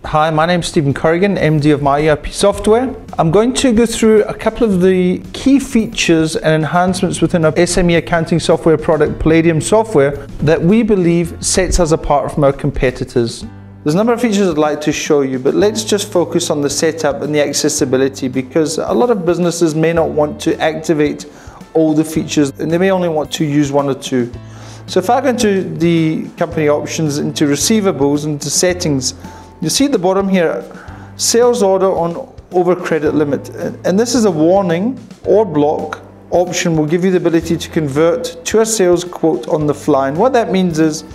Hi, my name is Stephen Corrigan, MD of My ERP Software. I'm going to go through a couple of the key features and enhancements within our SME accounting software product, Palladium Software, that we believe sets us apart from our competitors. There's a number of features I'd like to show you, but let's just focus on the setup and the accessibility, because a lot of businesses may not want to activate all the features and they may only want to use one or two. So if I go into the company options, into receivables, into settings, you see at the bottom here, sales order on over credit limit. And this is a warning or block option will give you the ability to convert to a sales quote on the fly. And what that means is,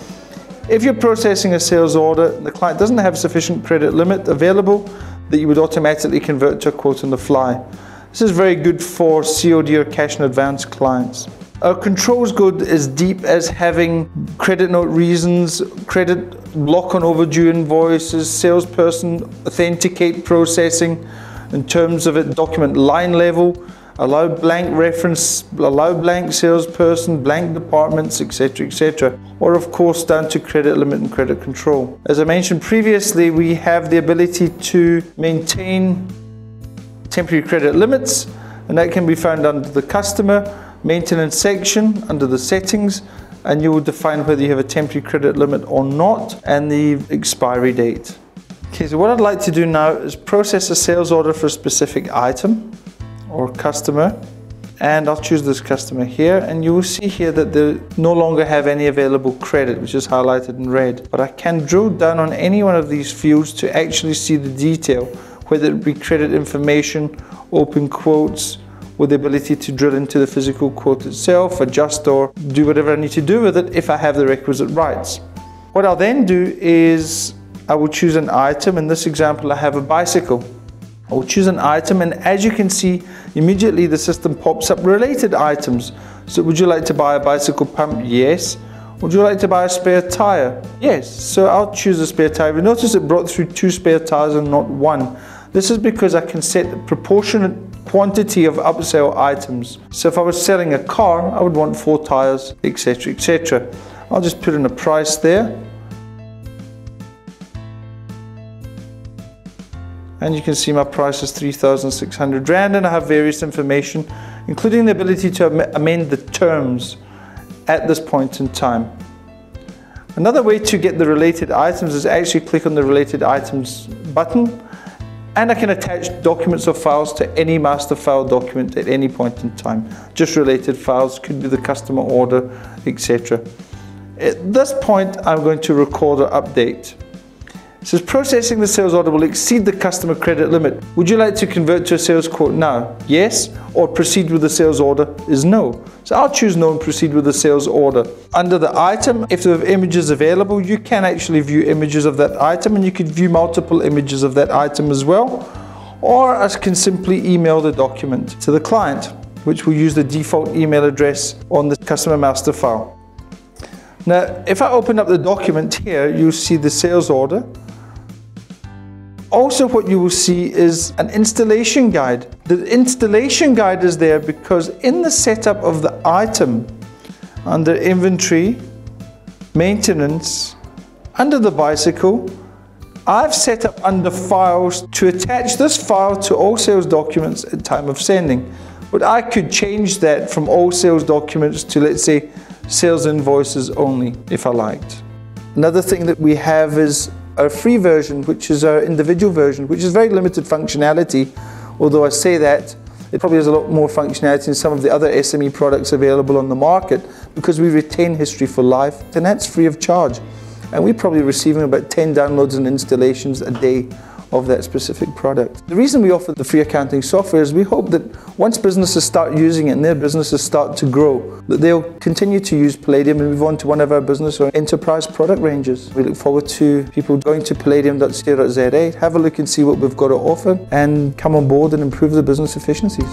if you're processing a sales order and the client doesn't have sufficient credit limit available, that you would automatically convert to a quote on the fly. This is very good for COD or cash in advance clients. Our controls go as deep as having credit note reasons, credit block on overdue invoices, salesperson authenticate processing in terms of it, document line level, allow blank reference, allow blank salesperson, blank departments, etc., etc. Or of course down to credit limit and credit control. As I mentioned previously, we have the ability to maintain temporary credit limits, and that can be found under the customer maintenance section under the settings, and you will define whether you have a temporary credit limit or not and the expiry date. Okay, so what I'd like to do now is process a sales order for a specific item or customer, and I'll choose this customer here, and you will see here that they no longer have any available credit, which is highlighted in red. But I can drill down on any one of these fields to actually see the detail, whether it be credit information, open quotes, with the ability to drill into the physical quote itself, adjust or do whatever I need to do with it if I have the requisite rights. What I'll then do is I will choose an item. In this example, I have a bicycle. I will choose an item, and as you can see, immediately the system pops up related items. So would you like to buy a bicycle pump? Yes. Would you like to buy a spare tire? Yes. So I'll choose a spare tire. You notice it brought through 2 spare tires and not 1. This is because I can set a proportionate quantity of upsell items. So if I was selling a car, I would want 4 tires, etc., etc. I'll just put in a price there. And you can see my price is 3,600 Rand, and I have various information, including the ability to amend the terms at this point in time. Another way to get the related items is actually click on the related items button, and I can attach documents or files to any master file document at any point in time. Just related files, could be the customer order, etc. At this point, I'm going to record or update. It says processing the sales order will exceed the customer credit limit. Would you like to convert to a sales quote now? Yes. Or proceed with the sales order is no. So I'll choose no and proceed with the sales order. Under the item, if there are images available, you can actually view images of that item, and you can view multiple images of that item as well. Or I can simply email the document to the client, which will use the default email address on the customer master file. Now, if I open up the document here, you'll see the sales order. Also, what you will see is an installation guide. The installation guide is there because in the setup of the item, under inventory, maintenance, under the bicycle, I've set up under files to attach this file to all sales documents at time of sending. But I could change that from all sales documents to, let's say, sales invoices only, if I liked. Another thing that we have is our free version, which is our individual version, which is very limited functionality. Although I say that, it probably has a lot more functionality than some of the other SME products available on the market, because we retain history for life, and that's free of charge. And we're probably receiving about 10 downloads and installations a day of that specific product. The reason we offer the free accounting software is we hope that once businesses start using it and their businesses start to grow, that they'll continue to use Palladium and move on to one of our business or enterprise product ranges. We look forward to people going to palladium.co.za, have a look and see what we've got to offer, and come on board and improve the business efficiencies.